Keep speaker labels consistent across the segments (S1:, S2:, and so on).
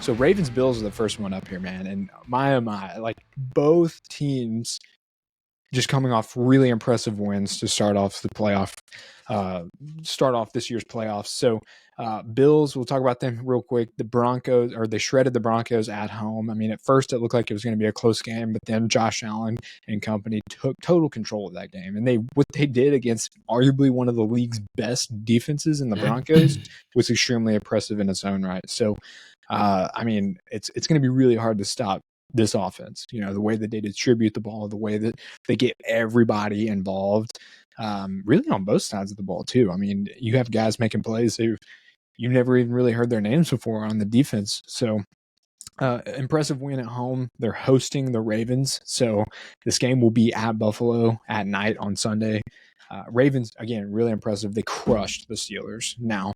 S1: So Ravens Bills are the first one up here, man. And my oh my, like both teams just coming off really impressive wins to start off this year's playoffs. So Bills, we'll talk about them real quick. The Broncos, or they shredded the Broncos at home. I mean, at first it looked like it was going to be a close game, but then Josh Allen and company took total control of that game. And what they did against arguably one of the league's best defenses in the Broncos was extremely impressive in its own right. So, I mean, it's going to be really hard to stop this offense, the way that they distribute the ball, the way that they get everybody involved, really on both sides of the ball too. I mean, you have guys making plays who you never even really heard their names before on the defense. So impressive win at home. They're hosting the Ravens. So this game will be at Buffalo at night on Sunday. Ravens, again, really impressive. They crushed the Steelers. Now,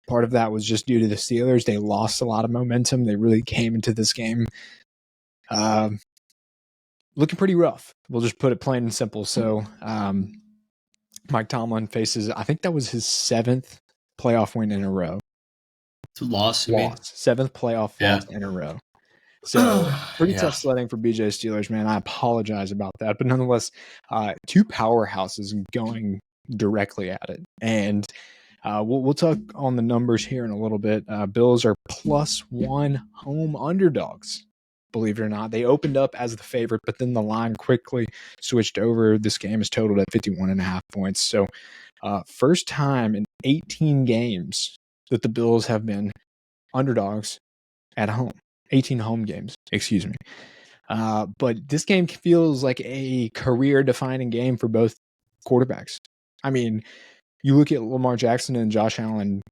S1: part of that was just due to the Steelers. They lost a lot of momentum. They really came into this game looking pretty rough. We'll just put it plain and simple. So Mike Tomlin faces, I think that was his 7th playoff win in a row.
S2: Loss.
S1: 7th playoff loss in a row. So pretty tough sledding for BJ Steelers, man. I apologize about that. But nonetheless, 2 powerhouses going directly at it. And we'll talk on the numbers here in a little bit. Bills are +1 home underdogs. Believe it or not, they opened up as the favorite, but then the line quickly switched over. This game is totaled at 51.5 points. So first time in 18 games that the Bills have been underdogs at home. 18 home games, excuse me. But this game feels like a career-defining game for both quarterbacks. I mean, you look at Lamar Jackson and Josh Allen,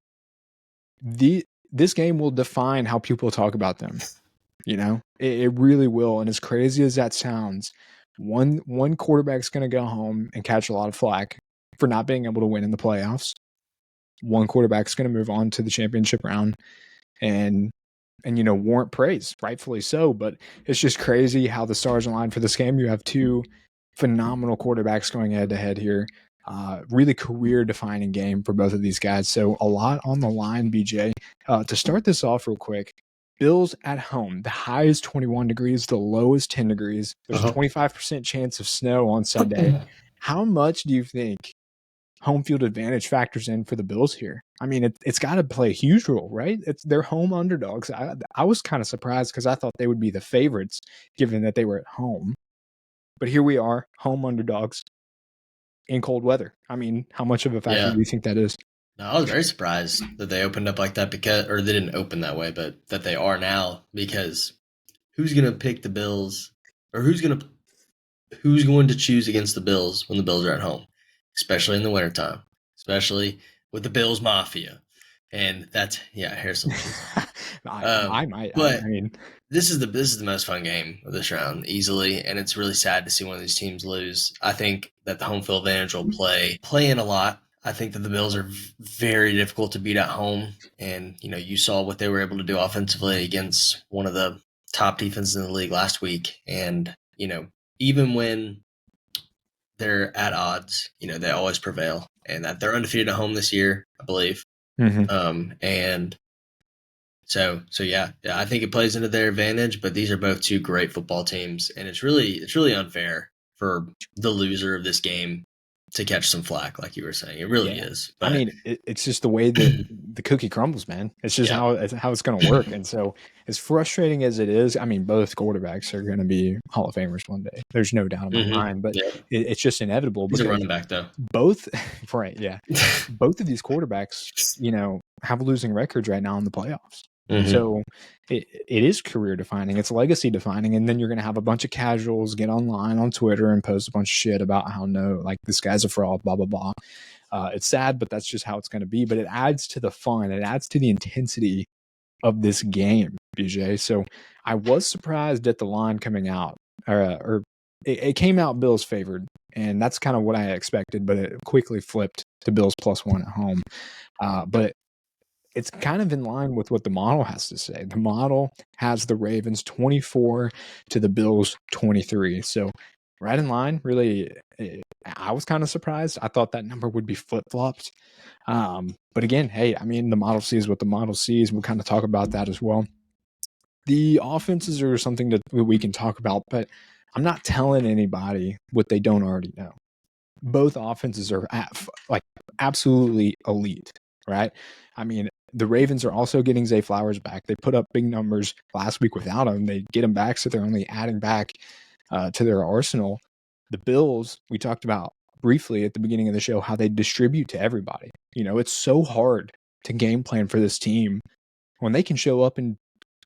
S1: this game will define how people talk about them. It really will. And as crazy as that sounds, one quarterback's going to go home and catch a lot of flack for not being able to win in the playoffs. One quarterback's going to move on to the championship round and warrant praise, rightfully so. But it's just crazy how the stars align for this game. You have 2 phenomenal quarterbacks going head to head here. Really career-defining game for both of these guys. So a lot on the line, BJ. To start this off real quick, Bills at home. The high is 21 degrees. The low is 10 degrees. There's a 25% chance of snow on Sunday. How much do you think home field advantage factors in for the Bills here? I mean, it's got to play a huge role, right? They're home underdogs. I was kind of surprised because I thought they would be the favorites given that they were at home. But here we are, home underdogs in cold weather. I mean, how much of a factor do you think that is?
S2: No, I was very surprised that they opened up like that or they didn't open that way, but that they are now, because who's going to pick the Bills, or who's going to choose against the Bills when the Bills are at home, especially in the wintertime, especially with the Bills Mafia. And that's, Harrison.
S1: I might.
S2: But I mean, this is the most fun game of this round, easily, and it's really sad to see one of these teams lose. I think that the home field advantage will play in a lot. I think that the Bills are very difficult to beat at home, and you saw what they were able to do offensively against one of the top defenses in the league last week. And even when they're at odds, they always prevail, and that they're undefeated at home this year, I believe. And so I think it plays into their advantage. But these are both 2 great football teams, and it's really unfair for the loser of this game to catch some flack, like you were saying. It really is.
S1: But I mean, it's just the way that the cookie crumbles, man. It's just how it's going to work. And so, as frustrating as it is, I mean, both quarterbacks are going to be Hall of Famers one day. There's no doubt in my mind. But it's just inevitable.
S2: He's a running back, though.
S1: Both, right? Yeah, both of these quarterbacks, have losing records right now in the playoffs. So it is career defining. It's legacy defining. And then you're going to have a bunch of casuals get online on Twitter and post a bunch of shit about how this guy's a fraud, blah, blah, blah. It's sad, but that's just how it's going to be. But it adds to the fun. It adds to the intensity of this game, BJ. So I was surprised at the line coming out, or it came out Bills favored. And that's kind of what I expected, but it quickly flipped to Bills +1 at home. But it's kind of in line with what the model has to say. The model has the Ravens 24 to the Bills 23. So right in line, really, I was kind of surprised. I thought that number would be flip-flopped. But again, hey, I mean, the model sees what the model sees. We'll kind of talk about that as well. The offenses are something that we can talk about, but I'm not telling anybody what they don't already know. Both offenses are absolutely elite, right? I mean, the Ravens are also getting Zay Flowers back. They put up big numbers last week without him. They get him back, so they're only adding back to their arsenal. The Bills, we talked about briefly at the beginning of the show, how they distribute to everybody. It's so hard to game plan for this team when they can show up and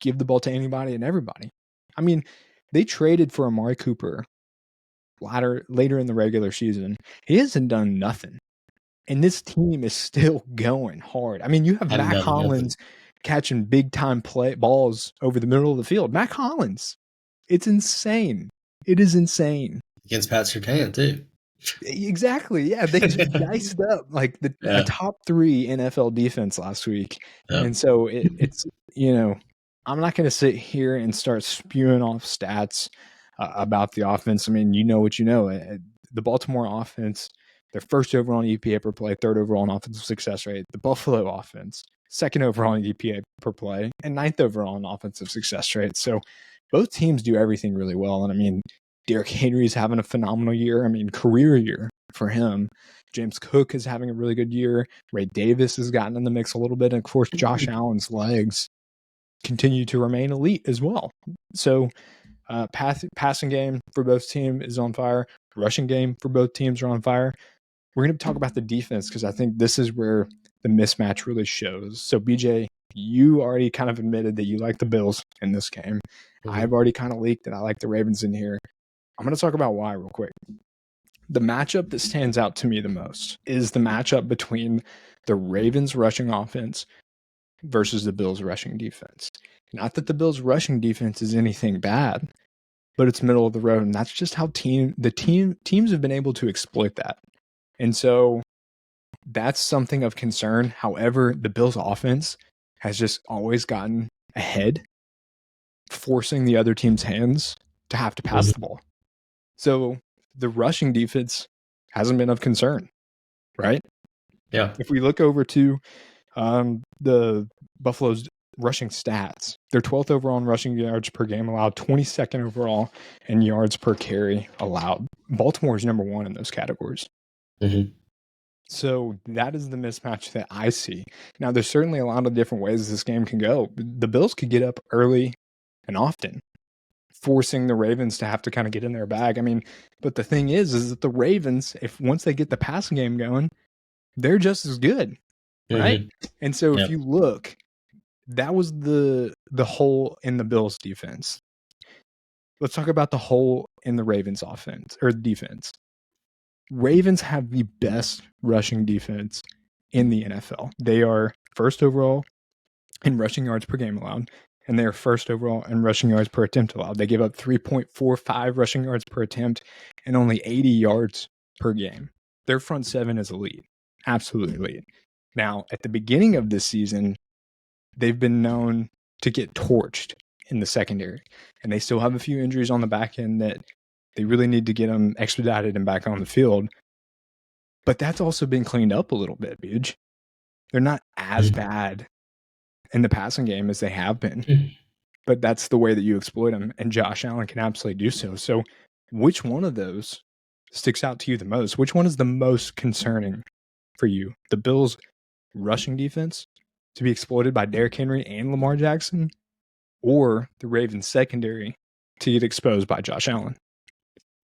S1: give the ball to anybody and everybody. I mean, they traded for Amari Cooper later in the regular season. He hasn't done nothing. And this team is still going hard. I mean, you have Mac Hollins catching big-time balls over the middle of the field. Mac Hollins. It's insane. It is insane.
S2: Against Pat Surtain, too.
S1: Exactly. Yeah, they just diced up like a top 3 NFL defense last week. Yep. And so it's I'm not going to sit here and start spewing off stats about the offense. I mean, you know what you know. The Baltimore offense, they're first overall in EPA per play, third overall in offensive success rate. The Buffalo offense, second overall in EPA per play, and ninth overall in offensive success rate. So both teams do everything really well. And I mean, Derrick Henry's having a phenomenal year. I mean, career year for him. James Cook is having a really good year. Ray Davis has gotten in the mix a little bit. And of course, Josh Allen's legs continue to remain elite as well. So passing game for both teams is on fire. Rushing game for both teams are on fire. We're going to talk about the defense because I think this is where the mismatch really shows. So, BJ, you already kind of admitted that you like the Bills in this game. Mm-hmm. I've already kind of leaked that I like the Ravens in here. I'm going to talk about why real quick. The matchup that stands out to me the most is the matchup between the Ravens rushing offense versus the Bills rushing defense. Not that the Bills rushing defense is anything bad, but it's middle of the road. And that's just how teams have been able to exploit that. And so that's something of concern. However, the Bills offense has just always gotten ahead, forcing the other team's hands to have to pass the ball. So the rushing defense hasn't been of concern, right?
S2: Yeah.
S1: If we look over to the Buffalo's rushing stats, they're 12th overall in rushing yards per game allowed, 22nd overall in yards per carry allowed. Baltimore is number 1 in those categories. Mm-hmm. So that is the mismatch that I see. Now, there's certainly a lot of different ways this game can go. The Bills could get up early and often, forcing the Ravens to have to kind of get in their bag. I mean, but the thing is that the Ravens, once they get the passing game going, they're just as good, right? Mm-hmm. And so if you look, that was the hole in the Bills defense. Let's talk about the hole in the Ravens offense or defense. Ravens have the best rushing defense in the NFL. They are first overall in rushing yards per game allowed, and they are first overall in rushing yards per attempt allowed. They give up 3.45 rushing yards per attempt and only 80 yards per game. Their front seven is elite, absolutely elite. Now, at the beginning of this season, they've been known to get torched in the secondary, and they still have a few injuries on the back end that they really need to get them expedited and back on the field. But that's also been cleaned up a little bit, Buge. They're not as bad in the passing game as they have been. But that's the way that you exploit them, and Josh Allen can absolutely do so. So which one of those sticks out to you the most? Which one is the most concerning for you? The Bills' rushing defense to be exploited by Derrick Henry and Lamar Jackson, or the Ravens' secondary to get exposed by Josh Allen?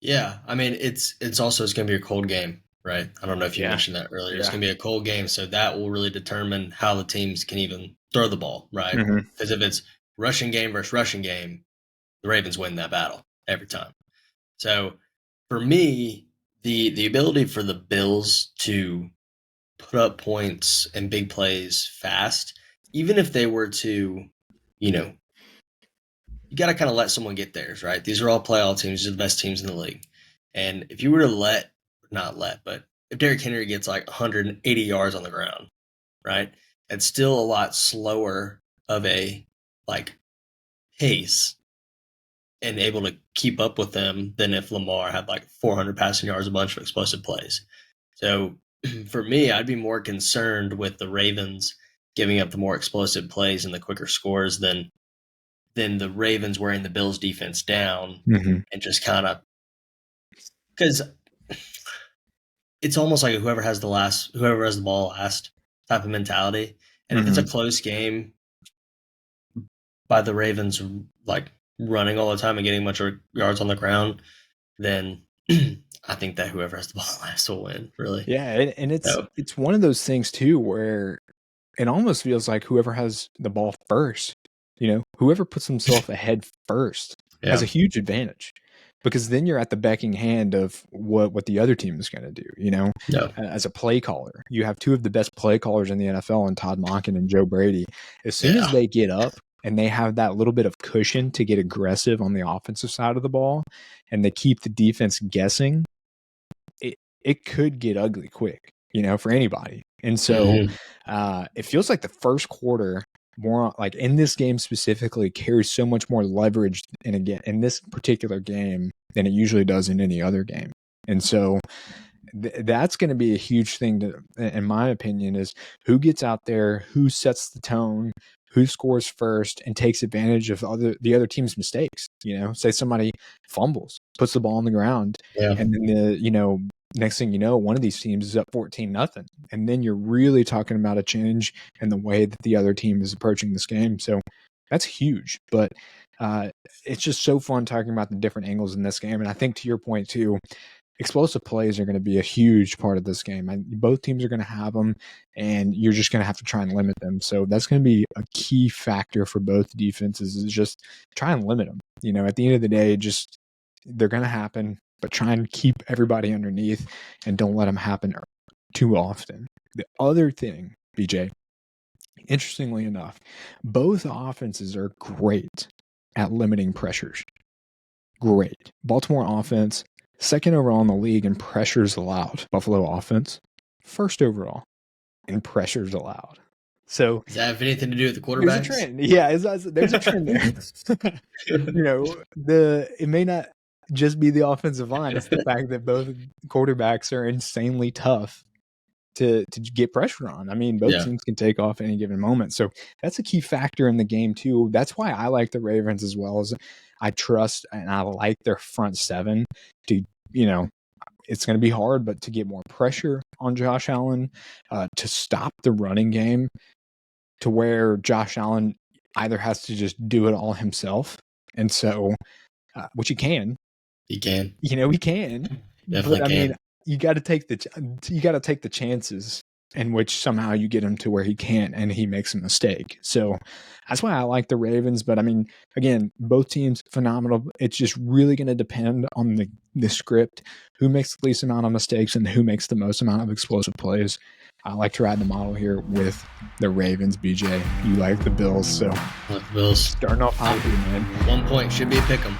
S2: Yeah, I mean, it's going to be a cold game, right? I don't know if you mentioned that earlier. Yeah. It's going to be a cold game, so that will really determine how the teams can even throw the ball, right? Because if it's rushing game versus rushing game, the Ravens win that battle every time. So for me, the ability for the Bills to put up points and big plays fast, even if they were to, you got to kind of let someone get theirs, right? These are all playoff teams. These are the best teams in the league. And if you were to but if Derrick Henry gets like 180 yards on the ground, right, it's still a lot slower of a pace and able to keep up with them than if Lamar had like 400 passing yards, a bunch of explosive plays. So for me, I'd be more concerned with the Ravens giving up the more explosive plays and the quicker scores than than the Ravens wearing the Bills defense down
S1: Mm-hmm.
S2: and just kind of, because it's almost like whoever has the ball last type of mentality. And if it's a close game by the Ravens like running all the time and getting much yards on the ground, then I think that whoever has the ball last will win, really.
S1: Yeah, and it's one of those things too where it almost feels like whoever has the ball first, whoever puts himself ahead first has a huge advantage, because then you're at the becking hand of what the other team is going to do, as a play caller. You have two of the best play callers in the NFL in Todd Monken and Joe Brady. As soon as they get up and they have that little bit of cushion to get aggressive on the offensive side of the ball and they keep the defense guessing, it could get ugly quick, for anybody. And so it feels like the first quarter, more like in this game specifically, carries so much more leverage in this particular game than it usually does in any other game. And so that's going to be a huge thing in my opinion, is who gets out there, who sets the tone, who scores first and takes advantage of the other team's mistakes. Say somebody fumbles, puts the ball on the ground, and then next thing you know, one of these teams is up 14-0. And then you're really talking about a change in the way that the other team is approaching this game. So that's huge. But it's just so fun talking about the different angles in this game. And I think to your point too, explosive plays are going to be a huge part of this game. Both teams are going to have them, and you're just going to have to try and limit them. So that's going to be a key factor for both defenses, is just try and limit them. At the end of the day, just they're going to happen, but try and keep everybody underneath and don't let them happen too often. The other thing, BJ, interestingly enough, both offenses are great at limiting pressures. Great. Baltimore offense, second overall in the league in pressures allowed. Buffalo offense, first overall in pressures allowed. So
S2: does that have anything to do with the quarterbacks?
S1: There's a trend. Yeah, there's a trend there. It may not just be the offensive line. It's the fact that both quarterbacks are insanely tough to get pressure on. I mean, both teams can take off any given moment. So that's a key factor in the game too. That's why I like the Ravens as well. As I trust and I like their front seven to, it's going to be hard, but to get more pressure on Josh Allen, to stop the running game, to where Josh Allen either has to just do it all himself. And so, which he can.
S2: He can.
S1: He can.
S2: Definitely
S1: but I
S2: can.
S1: mean, you got to take the chances in which somehow you get him to where he can't and he makes a mistake. So that's why I like the Ravens. But I mean, again, both teams phenomenal. It's just really going to depend on the script, who makes the least amount of mistakes and who makes the most amount of explosive plays. I like to ride the model here with the Ravens, BJ. You like the Bills, so
S2: like the Bills.
S1: Starting off hot, man.
S2: 1 point should be a pick 'em.